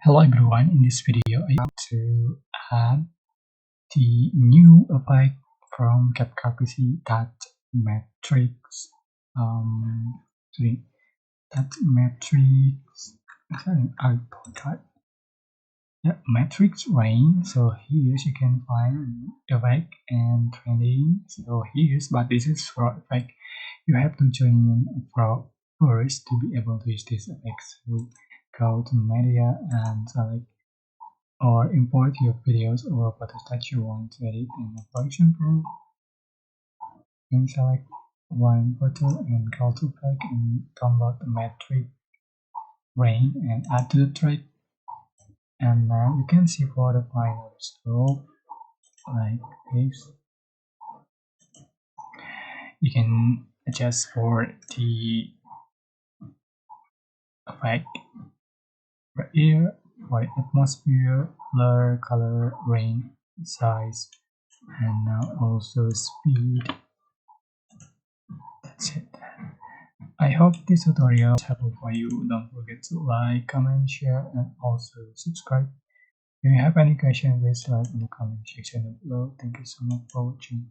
Hello everyone, in this video I want to add the new effect from CapCut PC that matrix sorry that matrix output matrix rain. So here you can find effect and trending. So here's but this is for effect. You have to join for first to be able to use this effect. So go to media and select or import your videos or photos that you want to edit in the function pro. You can select one photo and go to pack and download the metric rain and add to the track. And now you can see for the final result like this. You can adjust for the effect right here for the atmosphere, blur, color, rain, size, and now also speed. That's it. I hope this tutorial is helpful for you. Don't forget to like, comment, share, and also subscribe. If you have any questions, please write in the comment section below. Thank you so much for watching.